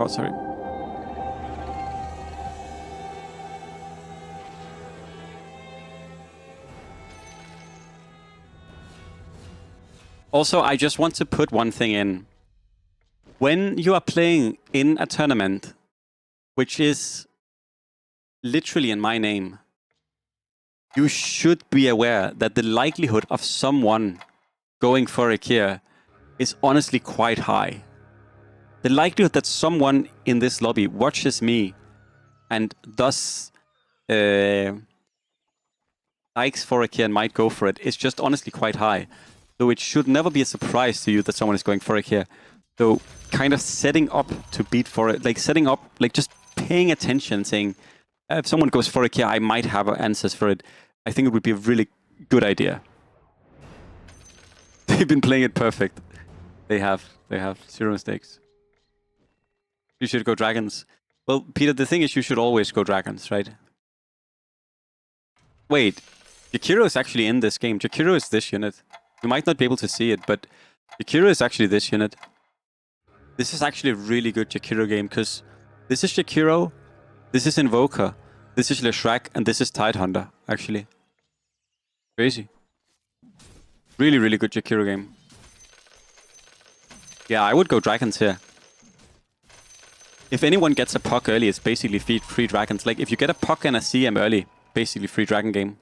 Oh, sorry. Also, I just want to put one thing in. When you are playing in a tournament, which is literally in my name, you should be aware that the likelihood of someone going for a Kia is honestly quite high. The likelihood that someone in this lobby watches me and thus likes for a Kia and might go for it is just honestly quite high. So it should never be a surprise to you that someone is going for a Kia. So kind of setting up to beat for it, like setting up, like just paying attention, saying, if someone goes for a Kia, I might have answers for it. I think it would be a really good idea. They've been playing it perfect. They have 0 mistakes. You should go dragons. Well, Peter, the thing is you should always go dragons, right? Wait, Jakiro is actually in this game. Jakiro is this unit. You might not be able to see it, but Jakiro is actually this unit. This is actually a really good Jakiro game, because this is Jakiro, this is Invoker, this is Leshrac, and this is Tidehunter, actually. Crazy. Really, really good Jakiro game. Yeah, I would go dragons here. If anyone gets a puck early, it's basically free dragons. Like, if you get a puck and a CM early, basically free dragon game.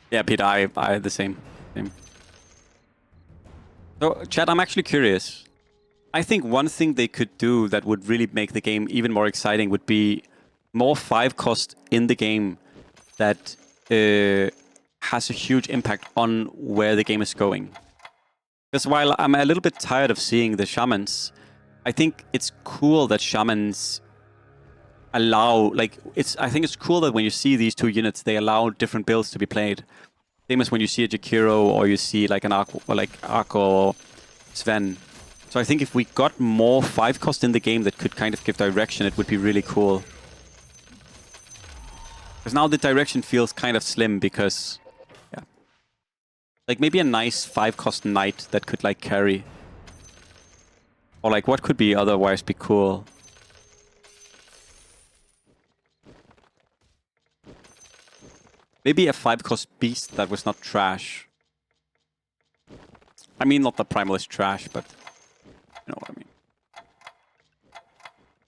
Yeah, Peter, I the same. So, chat, I'm actually curious. I think one thing they could do that would really make the game even more exciting would be more 5 cost in the game that has a huge impact on where the game is going. Because while I'm a little bit tired of seeing the Shamans, I think it's cool that Shamans allow, like, I think it's cool that when you see these two units, they allow different builds to be played. Same as when you see a Jakiro or you see like an Arco, or like Arco or Sven. So I think if we got more 5 cost in the game that could kind of give direction, it would be really cool. Because now the direction feels kind of slim because, yeah. Like maybe a nice 5 cost knight that could like carry. Or like what could be otherwise be cool? Maybe a 5 cost beast that was not trash. I mean, not the primal is trash, but you know what I mean.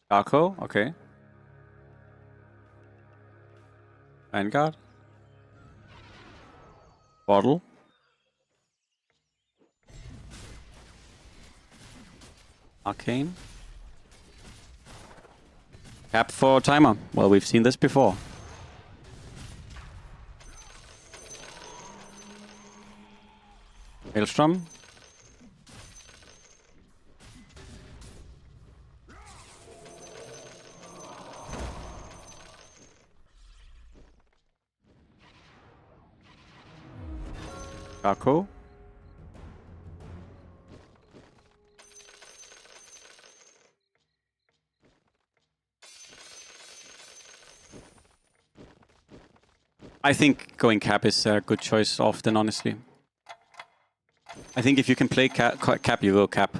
Arco, okay. Vanguard. Bottle. Arcane. Cap for timer. Well, we've seen this before. Maelstrom. Arco. I think going cap is a good choice often, honestly. I think if you can play cap, you go cap.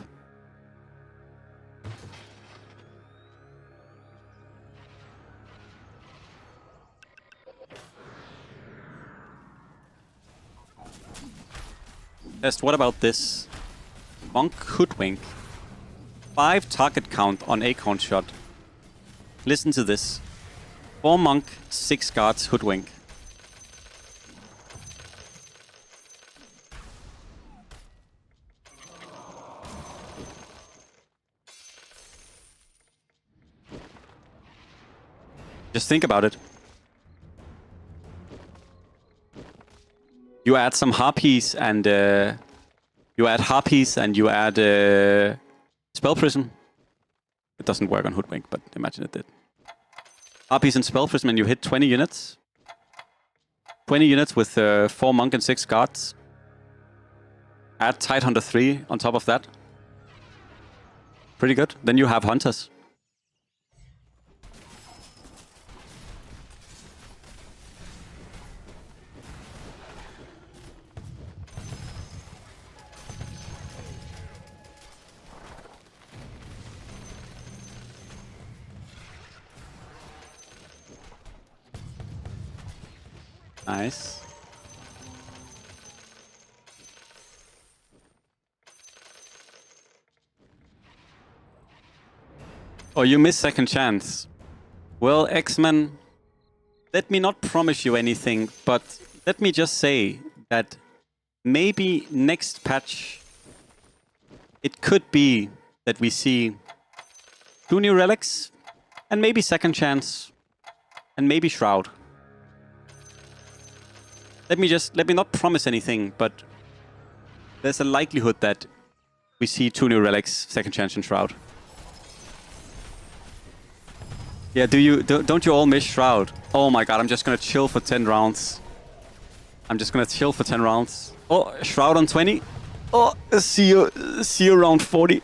Test, what about this? Monk Hoodwink. 5 target count on Acorn shot. Listen to this. 4 monk, 6 guards, Hoodwink. Just think about it. You add some harpies and you add spell prism. It doesn't work on Hoodwink, but imagine it did. Harpies and spell prism, and you hit 20 units. 20 units with 4 monk and 6 guards. Add Tidehunter 3 on top of that. Pretty good. Then you have hunters. Nice. Oh, you missed second chance. Well, X-Men, let me not promise you anything, but let me just say that maybe next patch, it could be that we see 2 new relics, and maybe second chance, and maybe shroud. Let me not promise anything, but there's a likelihood that we see 2 new relics, second chance, and shroud. Yeah, don't you all miss shroud? Oh my god, I'm just gonna chill for 10 rounds. I'm just gonna chill for 10 rounds. Oh, shroud on 20. Oh, see you around 40.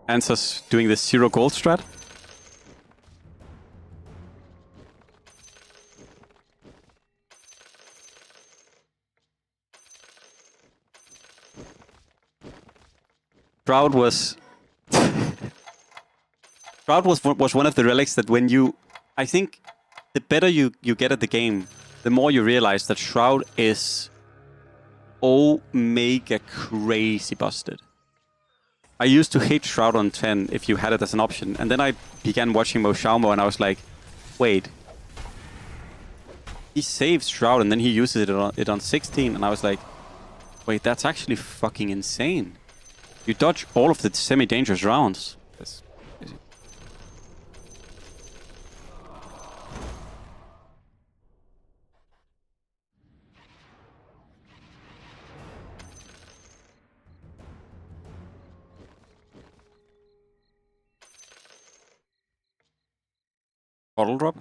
Answer's doing this 0 gold strat. Shroud was Shroud was one of the relics that when you, I think, the better you get at the game, the more you realize that Shroud is mega crazy busted. I used to hate Shroud on 10 if you had it as an option, and then I began watching Mo Xiaomo and I was like, wait, he saves Shroud and then he uses it on 16, and I was like, wait, that's actually fucking insane. You dodge all of the semi-dangerous rounds. That's crazy. Bottle drop?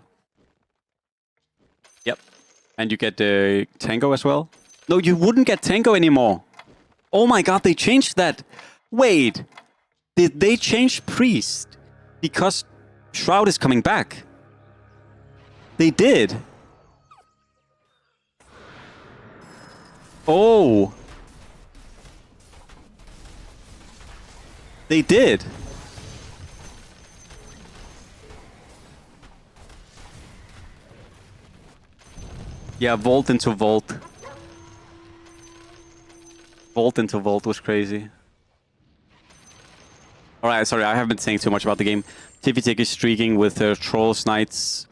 Yep. And you get the Tango as well? No, you wouldn't get Tango anymore. Oh my god, they changed that. Wait. Did they change Priest? Because Shroud is coming back. They did. Oh. They did. Yeah, Vault into Vault. Vault into Vault was crazy. Alright, sorry, I haven't been saying too much about the game. Tiffitik is streaking with Trolls, Knights.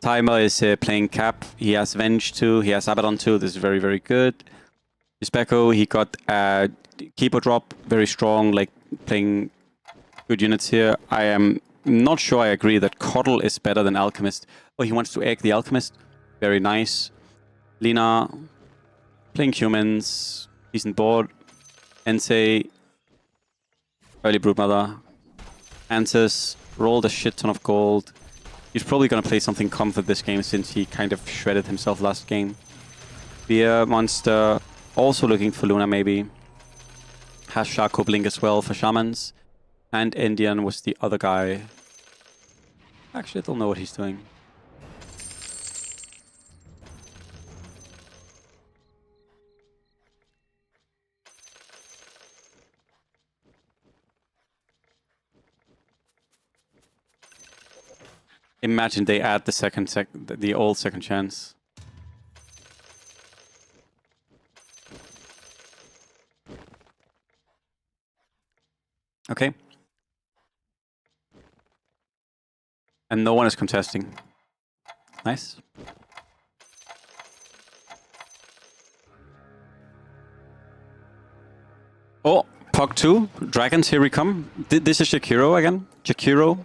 Timer is playing Cap. He has Venge too. He has Abaddon too. This is very, very good. Specco, he got Keeper drop. Very strong, like playing good units here. I am not sure I agree that Coddle is better than Alchemist. Oh, he wants to egg the Alchemist. Very nice. Lina, playing humans. Decent board. Ensei. Early Broodmother. Answers. Rolled a shit ton of gold. He's probably going to play something comfort this game since he kind of shredded himself last game. Beer Monster. Also looking for Luna maybe. Has Shaco Blink as well for Shamans. And Indian was the other guy. Actually, I don't know what he's doing. Imagine they add the old second chance. Okay. And no one is contesting. Nice. Oh, Pog 2. Dragons, here we come. This is Jakiro again. Jakiro.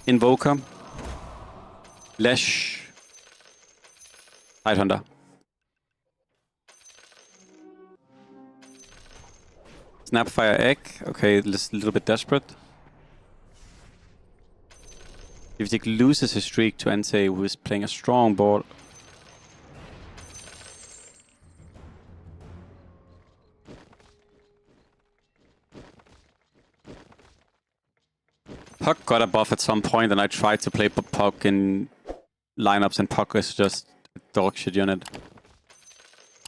Invoker. Lesh. Tidehunter. Snapfire Egg. Okay, just a little bit desperate. If he loses his streak to Ensei, who is playing a strong board. Puck got a buff at some point, and I tried to play Puck in lineups, and Puck is just dog shit unit.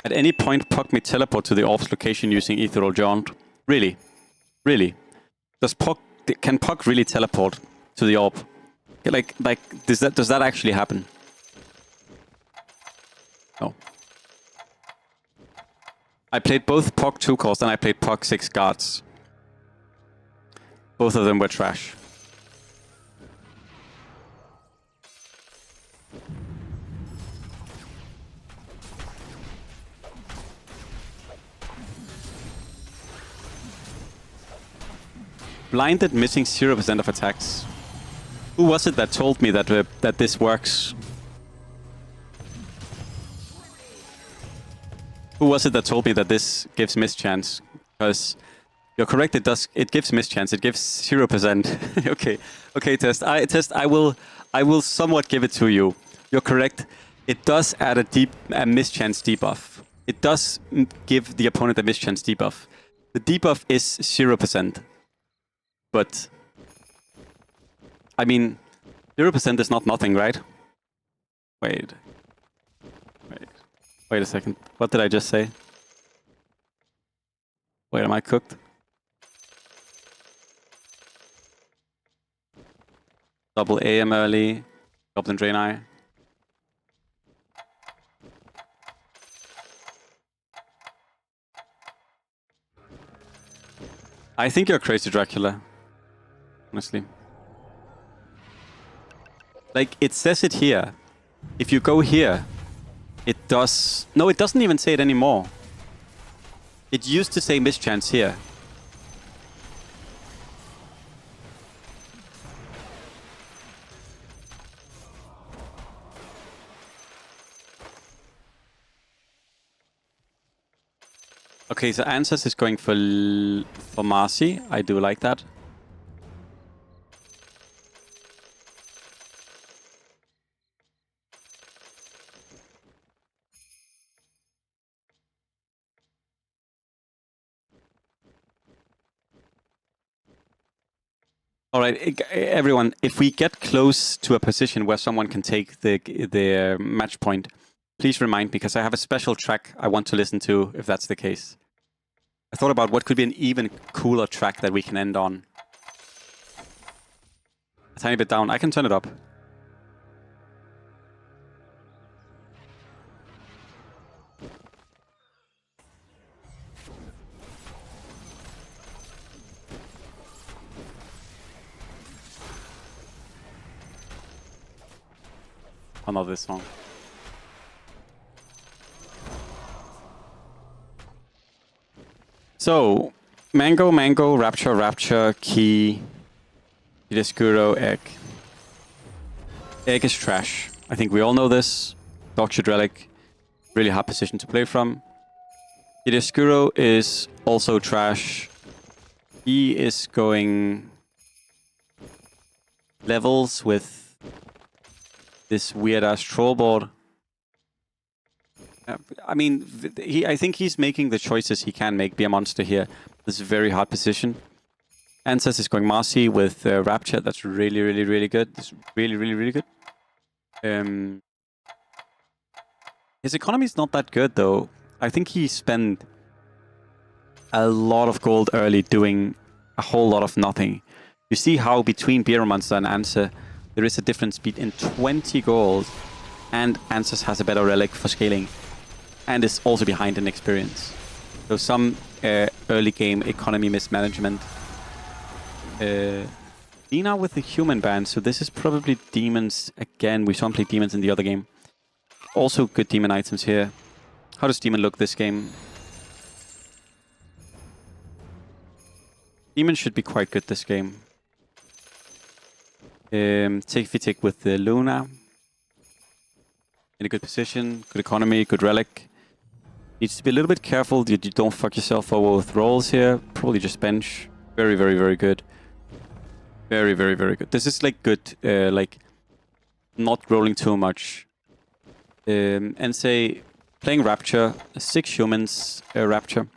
At any point, Puck may teleport to the orb's location using Ethereal Jaunt. Really? Really? Can Puck really teleport to the orb? Like, does that actually happen? No. I played both Puck 2 cost and I played Puck 6 guards. Both of them were trash. Blinded, missing 0% of attacks. Who was it that told me that that this works? Who was it that told me that this gives mischance? Because you're correct, it does. It gives mischance. It gives 0%. okay, Test. I will somewhat give it to you. You're correct. It does add a mischance debuff. It does give the opponent a mischance debuff. The debuff is 0%. But I mean, 0% is not nothing, right? Wait a second. What did I just say? Wait, am I cooked? Double AM early. Goblin Drain Eye. I think you're crazy, Dracula. Honestly. Like, it says it here. If you go here, it does... No, it doesn't even say it anymore. It used to say mischance here. Okay, so Answers is going for Marcy. I do like that. All right, everyone, if we get close to a position where someone can take the match point, please remind me, because I have a special track I want to listen to if that's the case. I thought about what could be an even cooler track that we can end on. A tiny bit down. I can turn it up. Oh, not this song. So, Mango, Rapture, Key, Dioscuro, Egg. Egg is trash. I think we all know this. Dogshit Relic, really hard position to play from. Dioscuro is also trash. He is going levels with this weird-ass troll board. I mean, I think he's making the choices he can make. Be a monster here. This is a very hard position. Answers is going Marcy with Rapture. That's really, really, really good. This is really, really, really good. His economy is not that good, though. I think he spent a lot of gold early doing a whole lot of nothing. You see how between Beer Monster and Answer, there is a difference in 20 gold, and Answers has a better relic for scaling, and is also behind in experience. So some early game economy mismanagement. Dina with the human band, so this is probably demons again. We saw him play demons in the other game. Also good demon items here. How does demon look this game? Demon should be quite good this game. Take with the Luna. In a good position, good economy, good relic. Needs to be a little bit careful that you don't fuck yourself over with rolls here. Probably just bench. Very, very, very good. Very, very, very good. This is like good, like not rolling too much. And say playing Rapture, 6 humans, Rapture.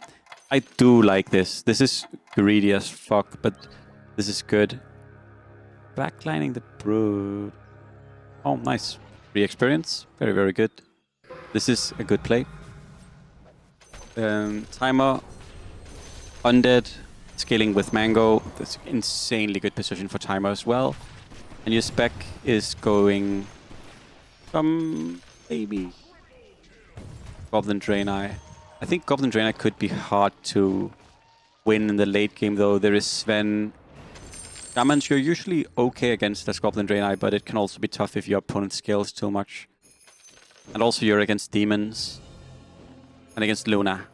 I do like this. This is greedy as fuck, but this is good. Backlining the Brood. Oh, nice. Free experience. Very, very good. This is a good play. Timer, Undead, scaling with Mango. That's insanely good position for Timer as well. And your spec is going from maybe Goblin Draenei. I think Goblin Draenei could be hard to win in the late game, though. There is Sven. Shamans, you're usually okay against as Goblin Draenei, but it can also be tough if your opponent scales too much. And also you're against demons. And against Luna.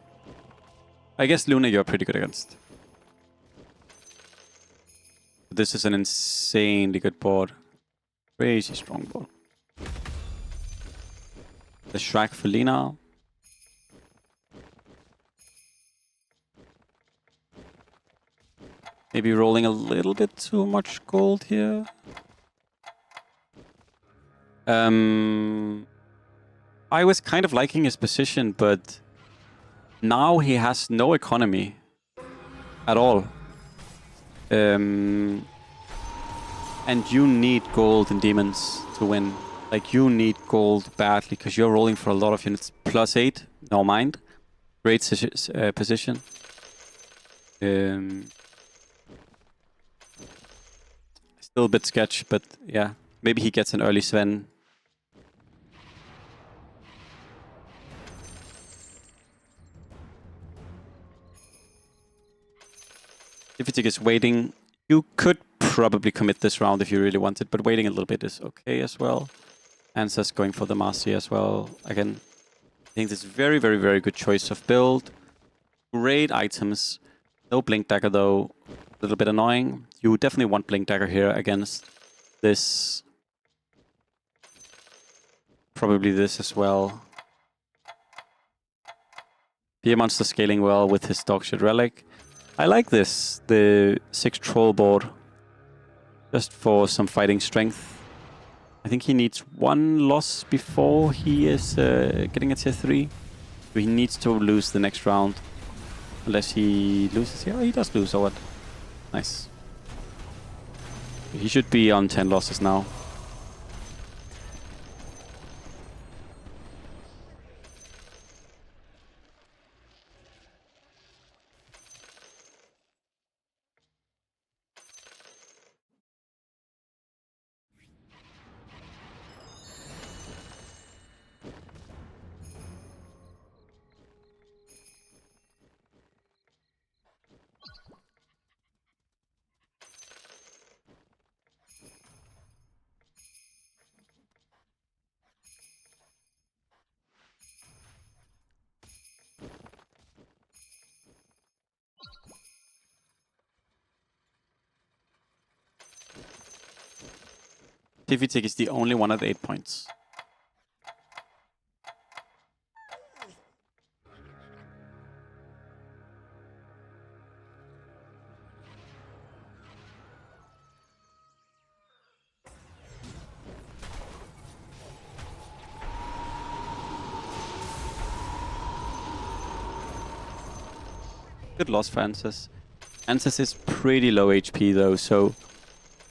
I guess Luna you're pretty good against. This is an insanely good board. Crazy strong board. The Shrike for Lina. Maybe rolling a little bit too much gold here. I was kind of liking his position, but now he has no economy at all. And you need gold in demons to win. Like, you need gold badly because you're rolling for a lot of units. +8, no mind. Great position. Still a bit sketch, but yeah. Maybe he gets an early Sven. If it is waiting, you could probably commit this round if you really wanted, but waiting a little bit is okay as well. Answer's going for the Marcy as well. Again, I think this is very, very, very good choice of build. Great items. No Blink Dagger though. A little bit annoying. You definitely want Blink Dagger here against this. Probably this as well. Fear Monster scaling well with his dogshit relic. I like this, the 6 troll board. Just for some fighting strength. I think he needs 1 loss before he is getting a tier 3. So he needs to lose the next round. Unless he loses here. Oh, he does lose, or what? Nice. He should be on 10 losses now. Tivitik is the only one at 8 points. Good loss for Ansys. Ansys is pretty low HP though, so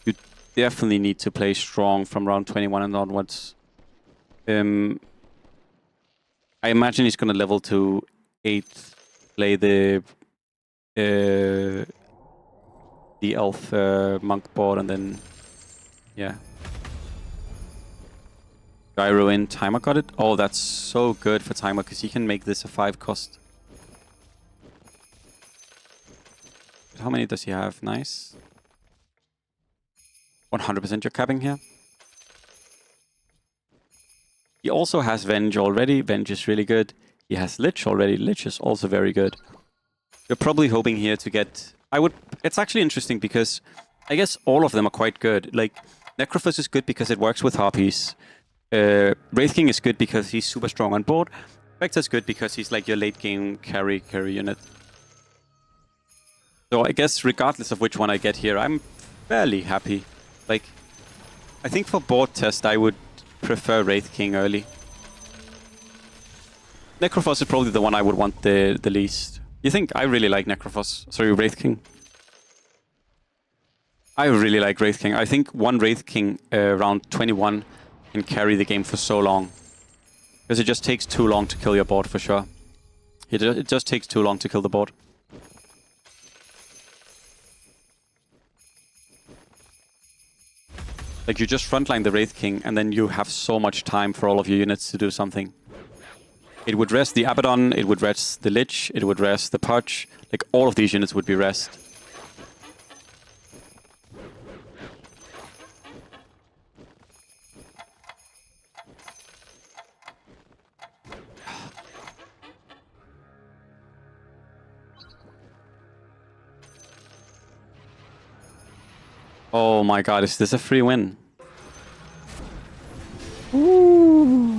you definitely need to play strong from round 21 and onwards. I imagine he's gonna level to 8, play the elf monk board, and then yeah. Gyro in, Timer got it. Oh, that's so good for Timer because he can make this a 5 cost. How many does he have? Nice. 100% you're capping here. He also has Venge already. Venge is really good. He has Lich already. Lich is also very good. You're probably hoping here to get... It's actually interesting because I guess all of them are quite good. Like, Necrophos is good because it works with Harpies. Wraith King is good because he's super strong on board. Vector's good because he's like your late game carry unit. So I guess regardless of which one I get here, I'm fairly happy. Like, I think for board test, I would prefer Wraith King early. Necrophos is probably the one I would want the least. You think? I really like Necrophos. Sorry, Wraith King. I really like Wraith King. I think one Wraith King around 21 can carry the game for so long. Because it just takes too long to kill your board, for sure. It just takes too long to kill the board. Like, you just frontline the Wraith King, and then you have so much time for all of your units to do something. It would rest the Abaddon, it would rest the Lich, it would rest the Pudge. Like, all of these units would be rest. Oh my god, is this a free win? Ooh.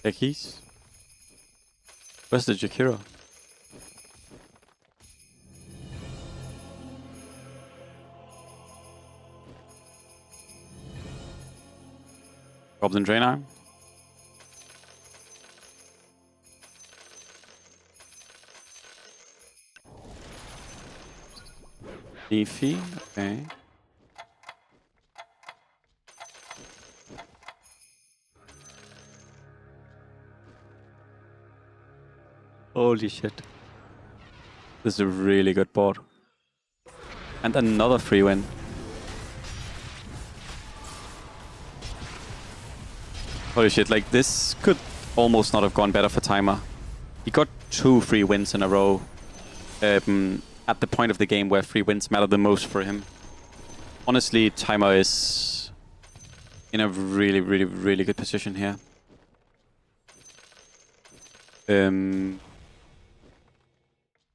The keys? Where's the Jakiro? Goblin Draenei? Leafy, okay. Holy shit. This is a really good board. And another free win. Holy shit, like this could almost not have gone better for Timer. He got 2 free wins in a row at the point of the game where free wins matter the most for him. Honestly, Timer is in a really, really, really good position here.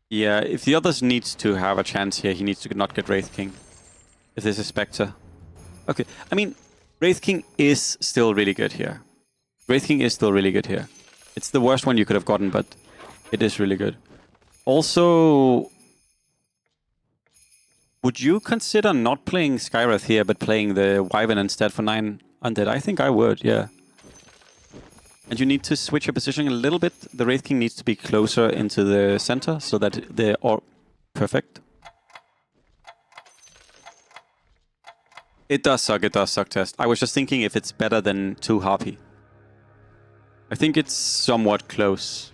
Yeah, if the others needs to have a chance here, he needs to not get Wraith King. If this is Spectre. Okay, I mean, Wraith King is still really good here. Wraith King is still really good here. It's the worst one you could have gotten, but it is really good. Also, would you consider not playing Skywrath here, but playing the Wyvern instead for 9 Undead? I think I would, yeah. And you need to switch your positioning a little bit. The Wraith King needs to be closer into the center so that they're all perfect. It does suck, Test. I was just thinking if it's better than 2 Harpy. I think it's somewhat close.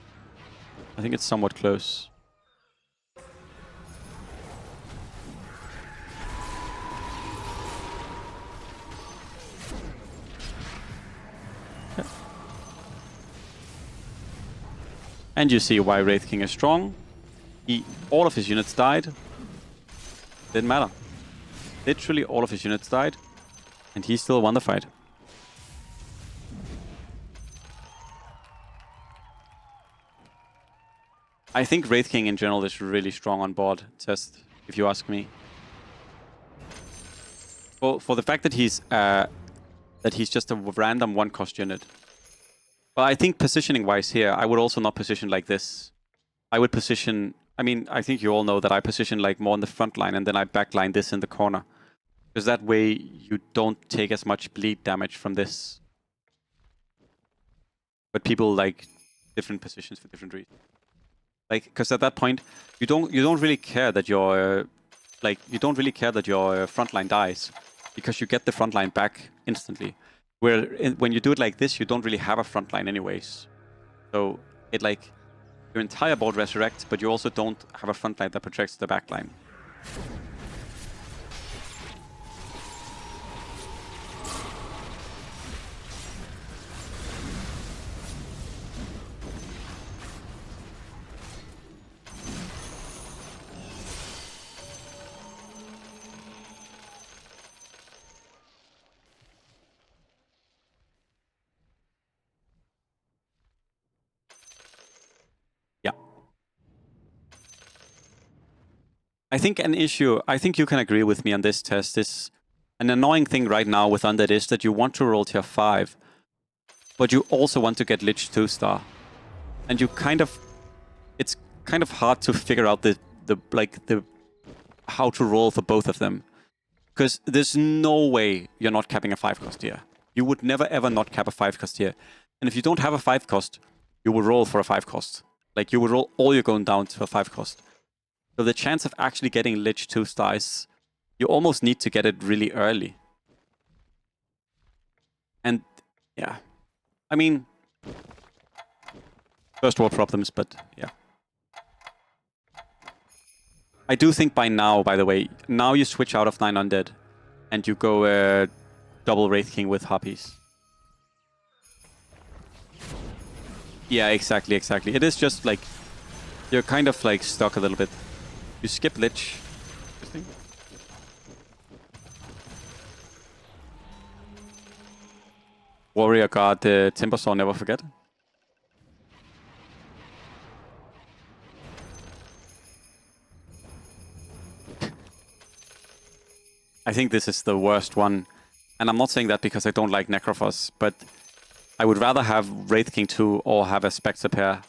And you see why Wraith King is strong. All of his units died. Didn't matter. Literally all of his units died. And he still won the fight. I think Wraith King in general is really strong on board, Test, if you ask me. For the fact that he's just a random 1-cost unit. But I think positioning-wise here, I would also not position like this. I would position... I mean, I think you all know that I position like more on the front line and then I backline this in the corner. Because that way you don't take as much bleed damage from this. But people like different positions for different reasons. Like, because at that point, you don't really care that your... you don't really care that your front line dies. Because you get the front line back instantly. Where when you do it like this, you don't really have a front line anyways. So it like your entire board resurrects, but you also don't have a front line that protects the back line. I think an issue, I think you can agree with me on this, Test, is An annoying thing right now with Undead is that you want to roll tier 5, but you also want to get Lich 2-star. And you it's kind of hard to figure out how to roll for both of them. Because there's no way you're not capping a 5-cost here. You would never ever not cap a 5-cost here. And if you don't have a 5-cost, you will roll for a 5-cost. Like, you would roll all your going down to a 5-cost. So the chance of actually getting Lich 2-star is, you almost need to get it really early. And, yeah. I mean, first world problems, but yeah. I do think by now, by the way, now you switch out of 9 Undead and you go double Wraith King with Harpies. Yeah, exactly. It is just like, you're kind of like stuck a little bit. You skip Lich. Interesting. Warrior Guard, Timbersaw, never forget. I think this is the worst one. And I'm not saying that because I don't like Necrophos, but I would rather have Wraith King 2 or have a Spectre pair.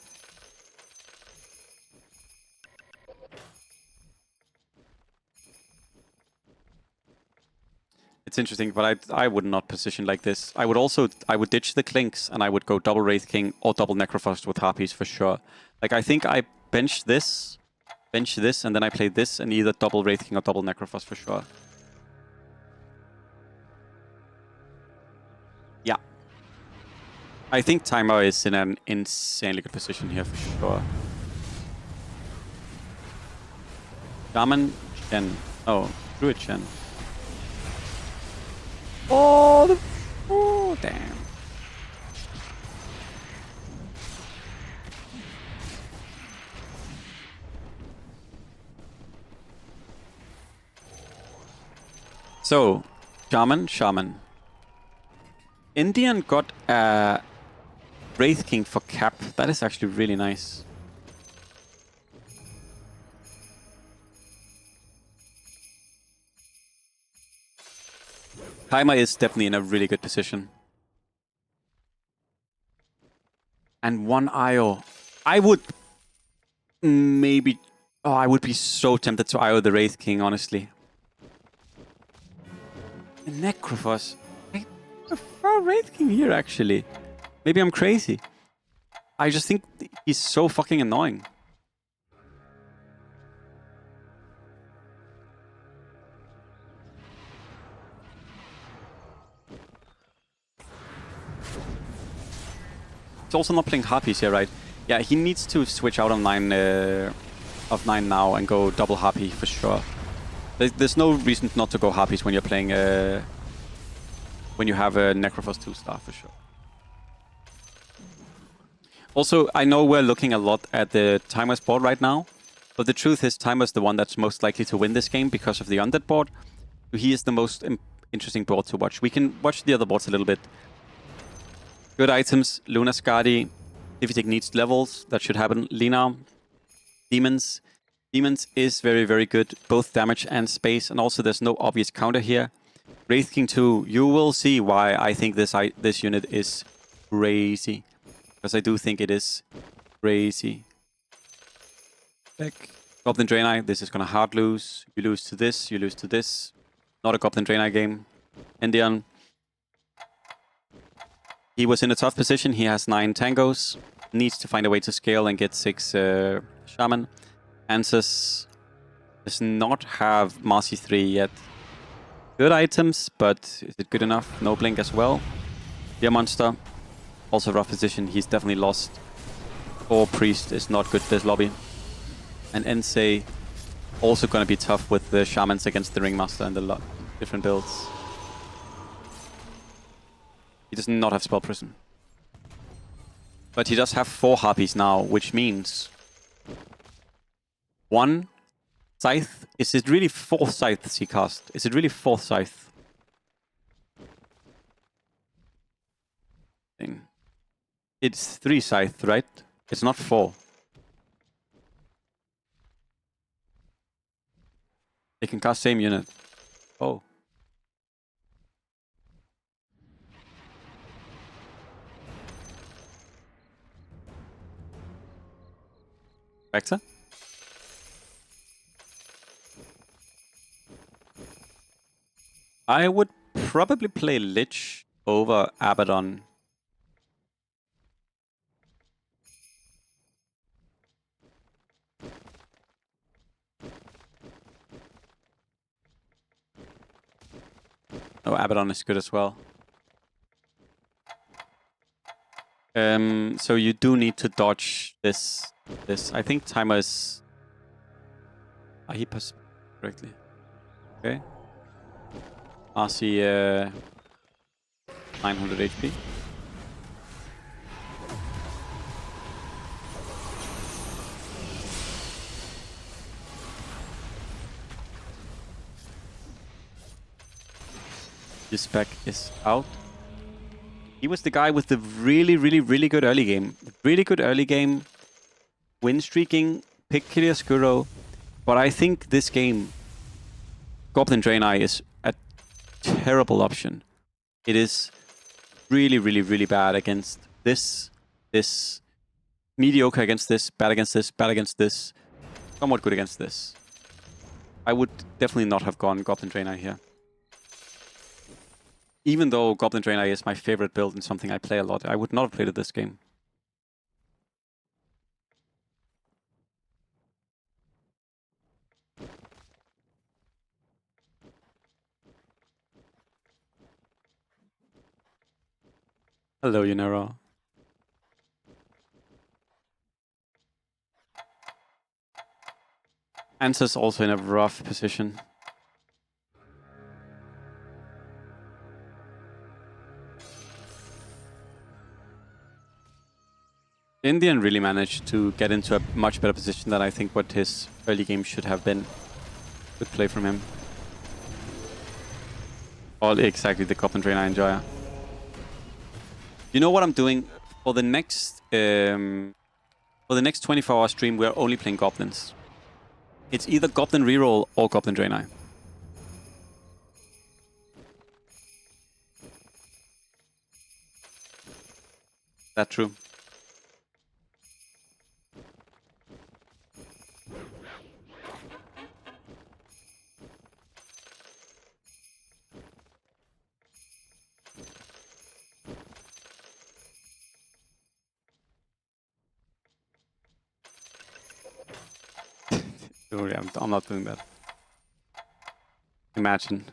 It's interesting, but I would not position like this. I would ditch the Clinks and I would go double Wraith King or double Necrophos with Harpies for sure. Like, I think I bench this, and then I play this and either double Wraith King or double Necrophos for sure. Yeah. I think Timer is in an insanely good position here for sure. Shaman, Chen. Oh, Druid Chen. Oh, damn. So, Shaman. Indian got a Wraith King for cap. That is actually really nice. Timer is definitely in a really good position. And 1 IO. I would maybe... Oh, I would be so tempted to IO the Wraith King, honestly. The Necrophos. I prefer Wraith King here, actually. Maybe I'm crazy. I just think he's so fucking annoying. He's also not playing Harpies here, right? Yeah, he needs to switch out of 9 now and go double Harpy for sure. There's no reason not to go Harpies when you're playing when you have a Necrophos 2-star for sure. Also, I know we're looking a lot at the Timer's board right now, but the truth is Timer's the one that's most likely to win this game because of the Undead board. He is the most interesting board to watch. We can watch the other boards a little bit. Good items, Luna Skadi. If you take needs levels, that should happen. Lina, Demons. Demons is very, very good, both damage and space, and also there's no obvious counter here. Wraith King 2, you will see why I think this unit is crazy. Because I do think it is crazy. Back. Goblin Draenei, this is gonna hard lose. You lose to this, you lose to this. Not a Goblin Draenei game. Indian. He was in a tough position. He has 9 tangos. Needs to find a way to scale and get 6 Shaman. Ansys does not have Marcy 3 yet. Good items, but is it good enough? No blink as well. Deer Monster. Also rough position. He's definitely lost. 4 Priest is not good this lobby. And Ensei also going to be tough with the Shamans against the Ringmaster and the different builds. He does not have Spell Prison. But he does have 4 Harpies now, which means 1 Scythe. Is it really 4 Scythes he cast? Is it really 4 Scythe? It's 3 Scythe, right? It's not 4. They can cast same unit. Oh. Vector. I would probably play Lich over Abaddon. Oh, Abaddon is good as well. So you do need to dodge this. I think timer is... he passed correctly. Okay. RC 900 HP. This spec is out. He was the guy with the really good early game. Really good early game. Win streaking. Pick Kiliaskuro. But I think this game, Goblin Draenei is a terrible option. It is really bad against this. Mediocre against this. Bad against this. Bad against this. Somewhat good against this. I would definitely not have gone Goblin Draenei here. Even though Goblin Draenei is my favorite build and something I play a lot, I would not have played it this game. Hello, Yunero. Answer's also in a rough position. Indian really managed to get into a much better position than I think what his early game should have been. Good play from him. All exactly the Goblin Draenei enjoyer. You know what I'm doing for the next 24-hour stream? We're only playing goblins. It's either Goblin reroll or Goblin Draenei. That true? I'm not doing that. Imagine.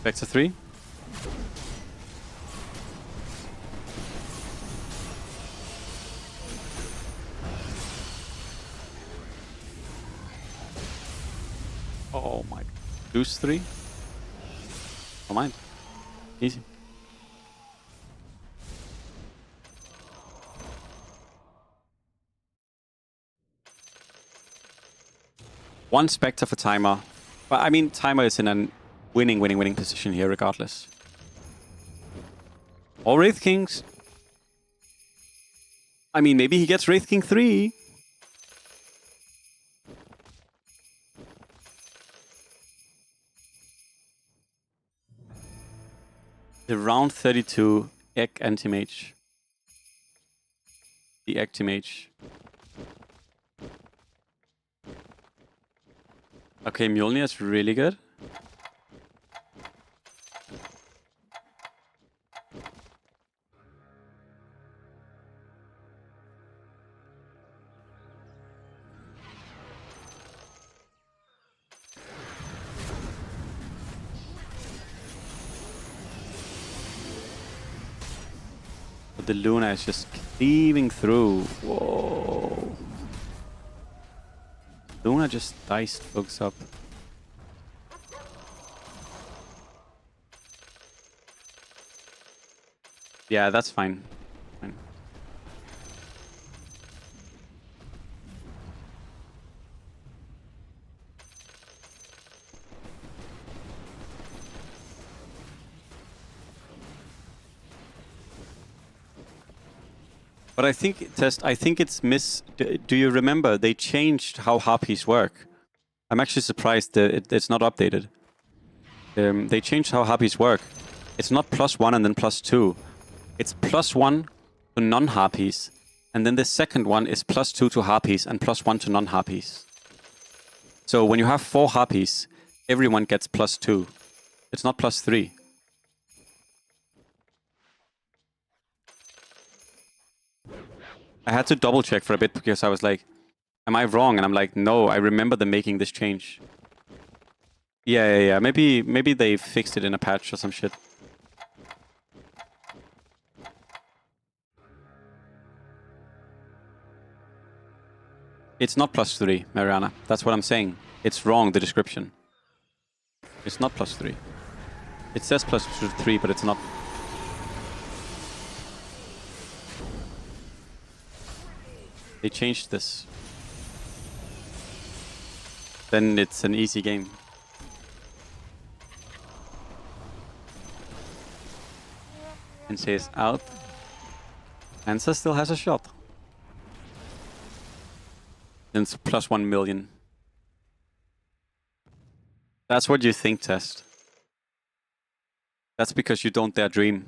Vector 3. Oh my. Deuce 3. Don't mind. Easy. One Spectre for timer. But I mean, timer is in a winning position here regardless. Or Wraith Kings. I mean, maybe he gets Wraith King 3. The round 32 Egg Anti-Mage. The Actimage. Okay, Mjolnir is really good. But the Luna is just cleaving through. Whoa. Luna just diced folks up. Yeah, that's fine. Fine. But I think, Test, I think it's Do you remember they changed how harpies work? I'm actually surprised that it's not updated. They changed how harpies work. It's not +1 and then +2. It's +1 to non-harpies. And then the second one is +2 to harpies and +1 to non-harpies. So when you have 4 harpies, everyone gets +2. It's not +3. I had to double check for a bit because I was like, am I wrong? And I'm like, no, I remember them making this change. Yeah. Maybe they fixed it in a patch or some shit. It's not +3, Mariana. That's what I'm saying. It's wrong, the description. It's not +3. It says +3, but it's not. They changed this. Then it's an easy game. And says out. Hansa still has a shot. And it's +1 million. That's what you think, Test. That's because you don't dare dream.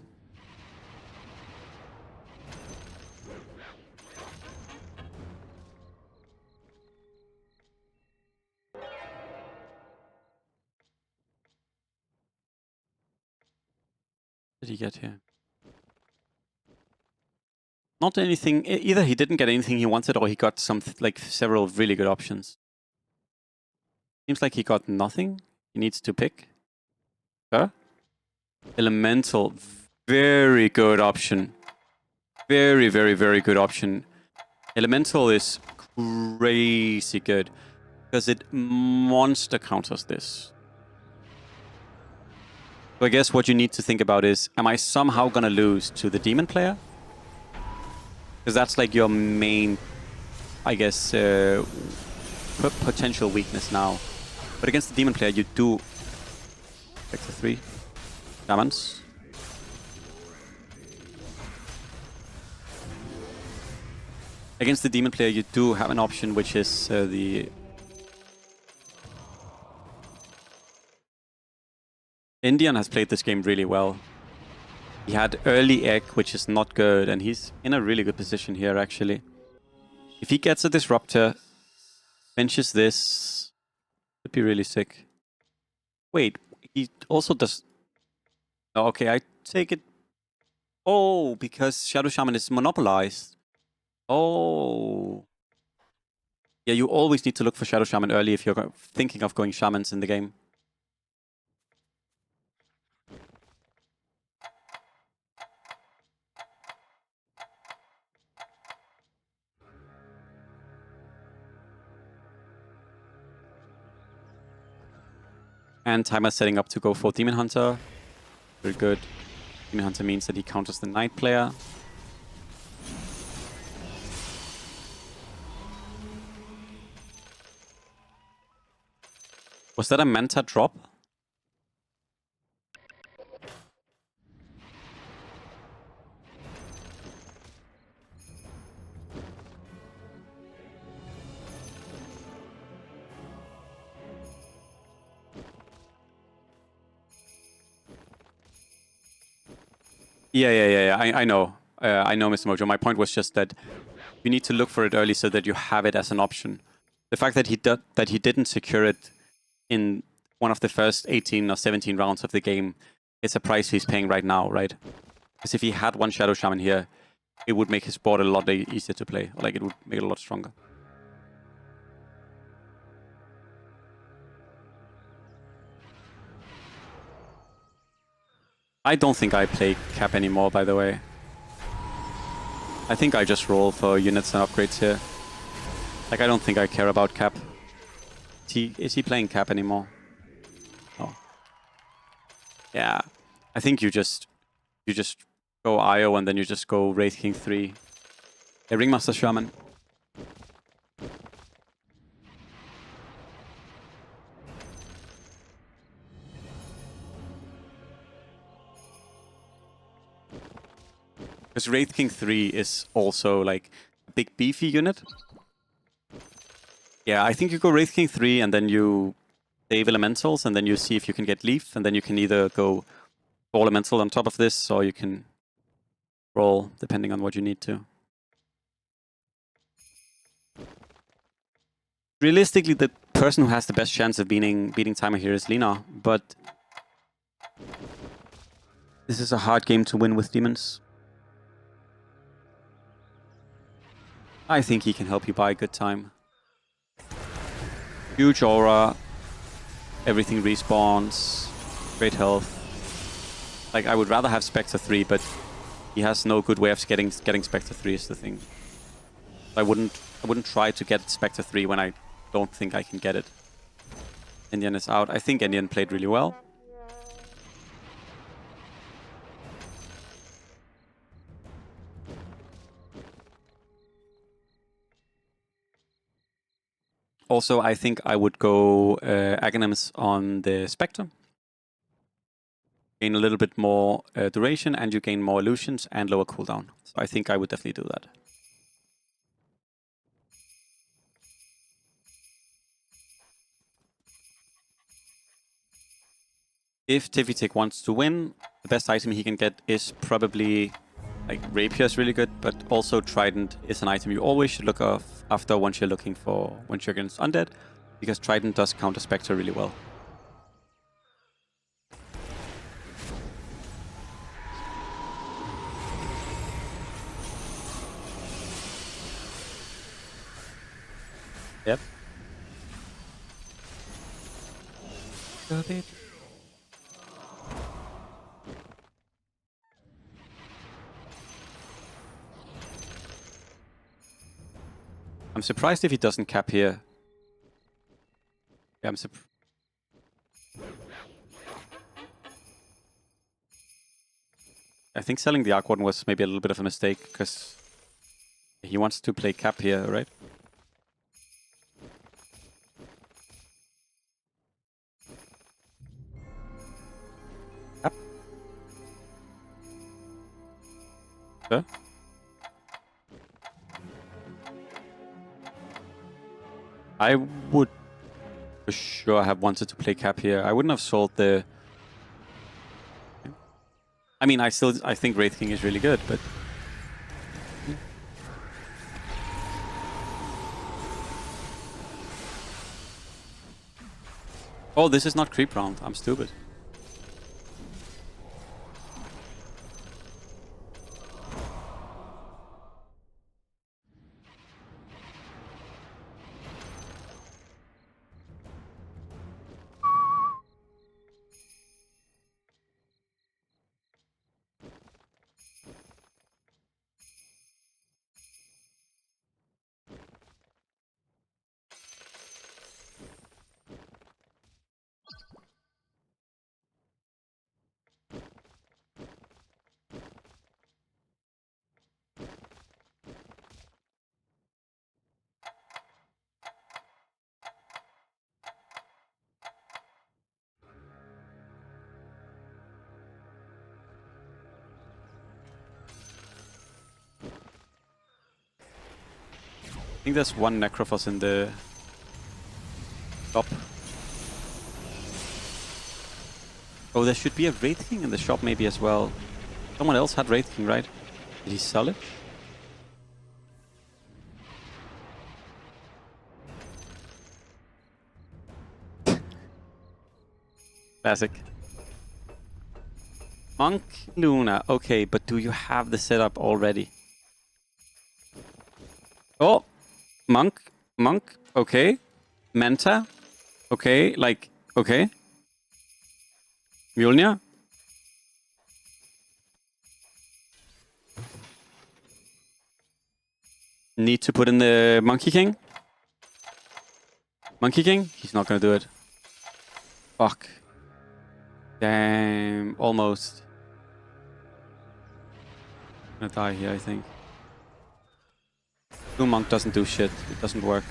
What did he get here? Not anything. Either he didn't get anything he wanted, or he got some like several really good options. Seems like he got nothing. He needs to pick. Sure. Elemental, very good option. Very good option. Elemental is crazy good because it monster counters this. So I guess what you need to think about is, am I somehow gonna lose to the demon player? Because that's like your main, I guess, potential weakness now. But against the demon player, you do... Vector 3. Shamans. Against the demon player, you do have an option, which is the... Indian has played this game really well. He had early egg, which is not good, and he's in a really good position here, actually. If he gets a disruptor, benches this, would be really sick. Wait, he also does... Oh, okay, I take it... Oh, because Shadow Shaman is monopolized. Oh. Yeah, you always need to look for Shadow Shaman early if you're thinking of going Shamans in the game. And Timer setting up to go for Demon Hunter. Very good. Demon Hunter means that he counters the Knight player. Was that a Manta drop? Yeah. I know. I know, Mr. Mojo. My point was just that you need to look for it early so that you have it as an option. The fact that he didn't secure it in one of the first 18 or 17 rounds of the game is a price he's paying right now, right? Because if he had one Shadow Shaman here, it would make his board a lot easier to play. Like, it would make it a lot stronger. I don't think I play Cap anymore, by the way. I think I just roll for units and upgrades here. Like, I don't think I care about Cap. Is he playing Cap anymore? Oh. Yeah. I think you just go IO and then you just go Wraith King 3. A Ringmaster Shaman. Because Wraith King 3 is also like a big beefy unit. Yeah, I think you go Wraith King 3 and then you save elementals, and then you see if you can get leaf, and then you can either go for elemental on top of this, or you can roll depending on what you need to. Realistically, the person who has the best chance of beating Timer here is Lina, but this is a hard game to win with demons. I think he can help you buy a good time. Huge aura, everything respawns, great health. Like, I would rather have Spectre 3, but he has no good way of getting Spectre 3 is the thing. I wouldn't try to get Spectre 3 when I don't think I can get it. Indian is out. I think Indian played really well. Also, I think I would go Aghanims on the Spectre. Gain a little bit more duration, and you gain more illusions and lower cooldown. So I think I would definitely do that. If Tiffitik wants to win, the best item he can get is probably, like, Rapier is really good, but also Trident is an item you always should look after once you're against Undead, because Trident does counter Spectre really well. Yep. Got it. I'm surprised if he doesn't cap here. Yeah, I think selling the Arc Warden was maybe a little bit of a mistake, because he wants to play cap here, right? Cap? Sure. I would for sure have wanted to play cap here. I wouldn't have sold the... I mean, I think Wraith King is really good, but... Oh, this is not creep round. I'm stupid. I think there's one Necrophos in the shop. Oh, there should be a Wraith King in the shop maybe as well. Someone else had Wraith King, right? Did he sell it? Classic. Monk Luna. Okay, but do you have the setup already? Oh, Monk. Okay. Manta. Okay, like, okay. Mjolnir. Need to put in the Monkey King. Monkey King? He's not gonna do it. Fuck. Damn, almost. I'm gonna die here, I think. Blue Monk doesn't do shit. It doesn't work.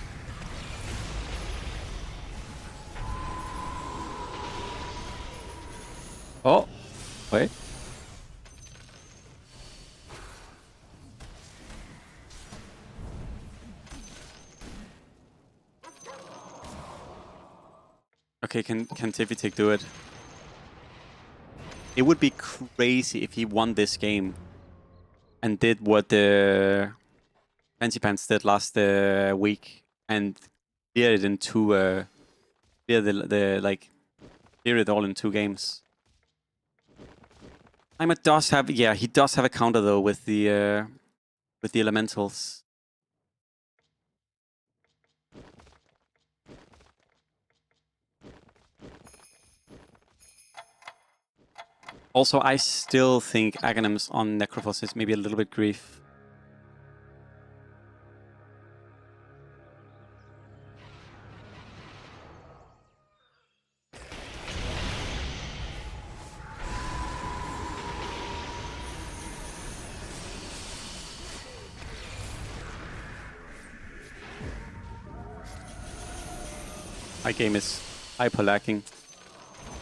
Oh, wait. Okay, can Tivitec do it? It would be crazy if he won this game and did what the Fancy Pants did last week and cleared it in two. Clear clear it all in 2 games. Timer does have, yeah, he does have a counter though with the elementals. Also, I still think Aghanims on Necrophos is maybe a little bit grief. My game is hyper lacking.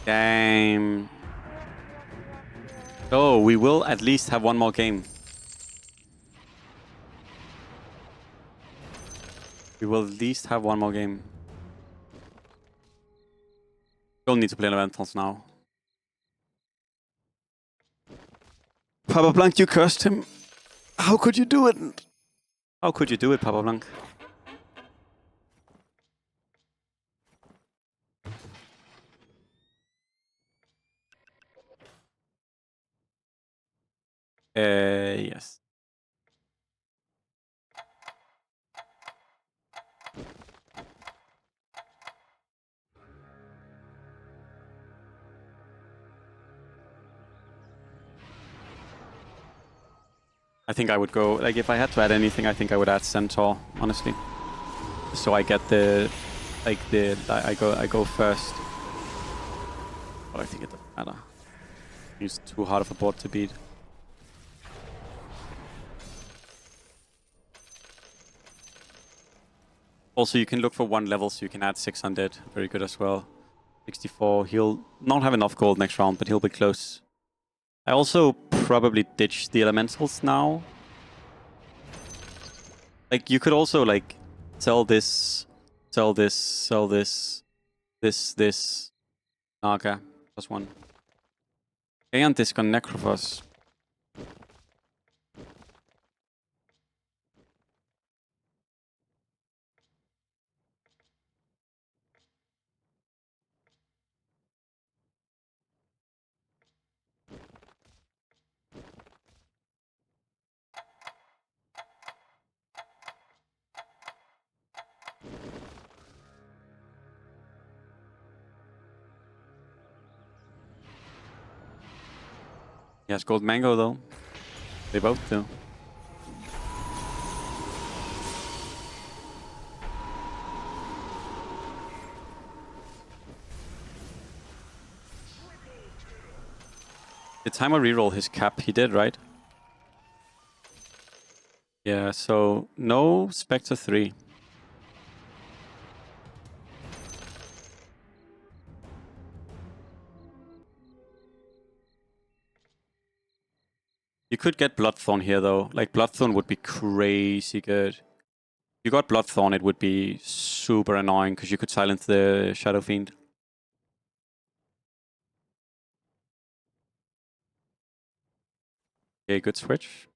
Damn. So we will at least have 1 more game. We will at least have 1 more game. Don't need to play elementals now. Papa Blanc, you cursed him. How could you do it? How could you do it, Papa Blanc? Yes. I think I would go, like, if I had to add anything, I think I would add Centaur, honestly. So I get the, like, I go first. But I think it doesn't matter. He's too hard of a board to beat. Also, you can look for 1 level, so you can add 6 Undead. Very good as well. 64. He'll not have enough gold next round, but he'll be close. I also probably ditch the elementals now. Like, you could also, like, sell this, sell this, sell this, this. Naga, +1. And disc on Necrophos. He has gold mango though. They both do. Did Timer reroll his cap? He did, right? Yeah, so no Spectre 3. You could get Bloodthorn here though. Like, Bloodthorn would be crazy good. If you got Bloodthorn, it would be super annoying because you could silence the Shadow Fiend. Okay, good switch.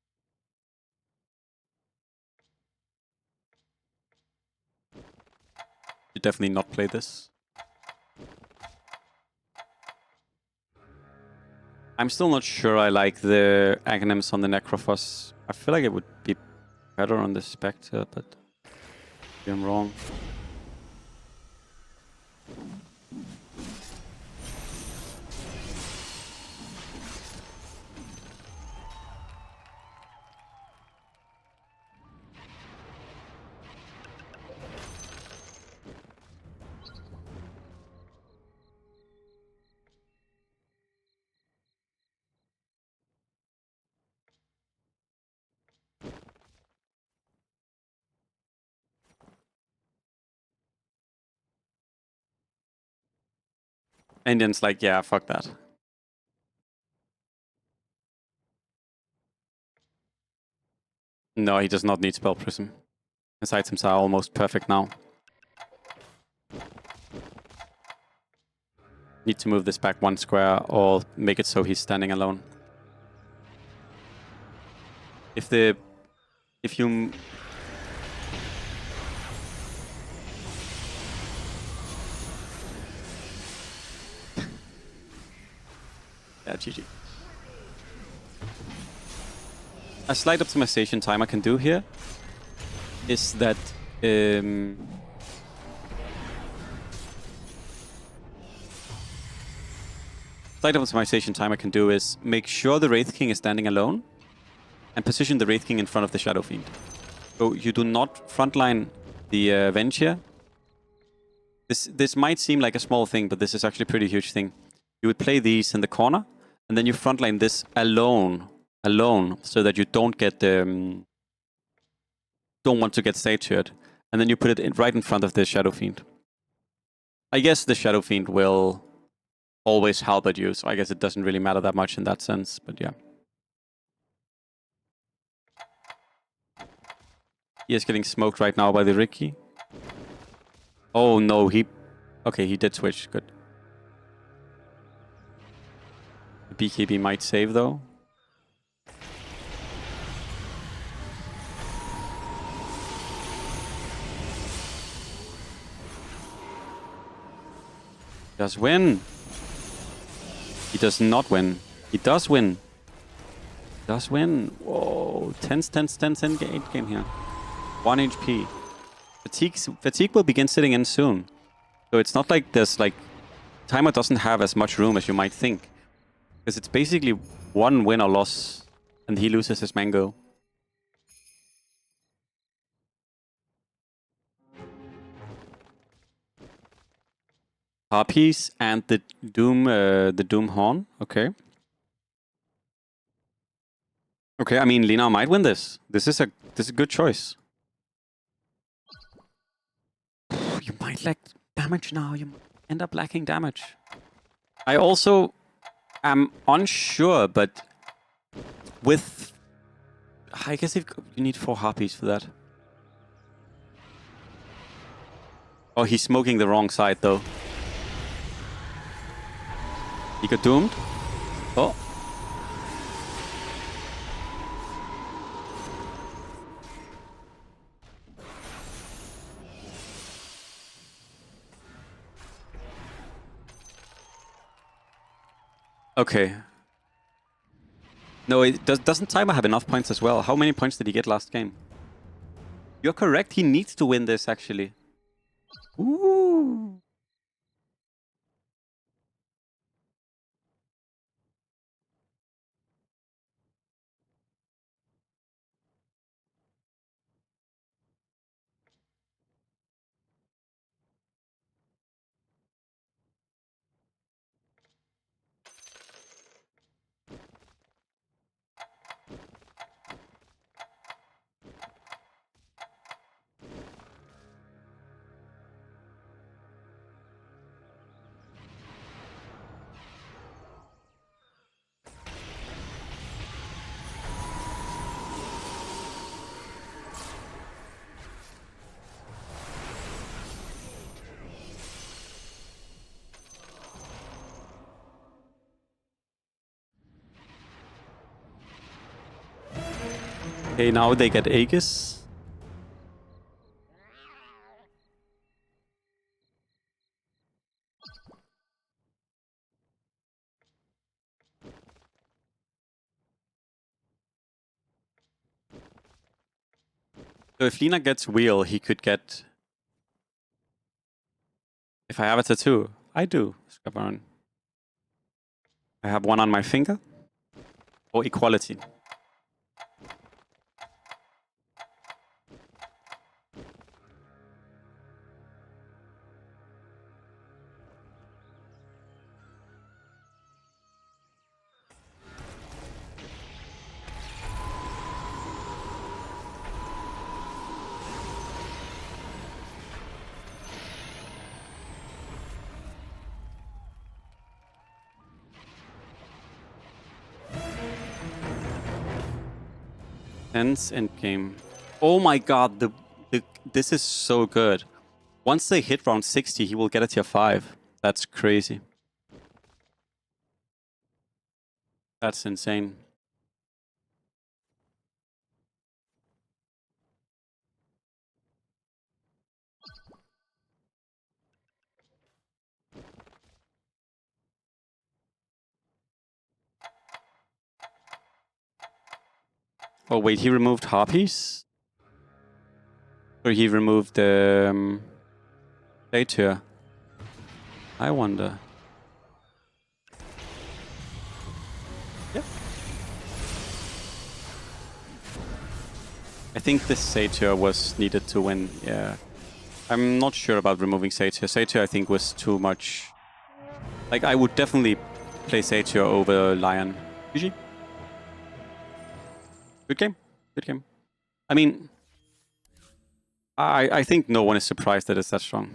You definitely not play this. I'm still not sure I like the Aghanims on the Necrophos. I feel like it would be better on the Spectre, but maybe I'm wrong. Indian's like, yeah, fuck that. No, he does not need Spell Prism. His items are almost perfect now. Need to move this back 1 square or make it so he's standing alone. If you... Yeah, GG. A slight optimization time I can do here is that slight optimization time I can do is make sure the Wraith King is standing alone and position the Wraith King in front of the Shadow Fiend. So you do not frontline the Venge here. This might seem like a small thing, but this is actually a pretty huge thing. You would play these in the corner, and then you frontline this alone, so that you don't get don't want to get statured, and then you put it right in front of the Shadow Fiend. I guess the Shadow Fiend will always help at you, so I guess it doesn't really matter that much in that sense, but yeah. He is getting smoked right now by the Ricky. Oh no, okay, he did switch, good. The BKB might save though. He does win. He does not win. He does win. He does win. Whoa, 10 game here. 1 HP. Fatigue will begin sitting in soon. So it's not like this, like, timer doesn't have as much room as you might think. Because it's basically 1 win or loss, and he loses his mango. Harpies and the Doom Horn. Okay. Okay, I mean, Lina might win this. This is a good choice. You might lack damage now. You might end up lacking damage. I also am unsure, but with... I guess you need 4 Harpies for that. Oh, he's smoking the wrong side, though. He got doomed. Oh. Okay. No, doesn't Timer have enough points as well? How many points did he get last game? You're correct, he needs to win this, actually. Ooh. Okay, now they get Aegis. So if Lina gets Wheel, he could get... If I have a tattoo, I do, Scabaron. I have one on my finger. Or Equality. Tense endgame. Oh my god, this is so good. Once they hit round 60, he will get a tier 5. That's crazy. That's insane. Oh wait, he removed harpies? Or he removed the satyr? I wonder. Yep. I think this satyr was needed to win, yeah. I'm not sure about removing satyr. Satyr I think was too much. Like I would definitely play satyr over lion. GG. Good game. Good game. I mean, I think no one is surprised that it's that strong.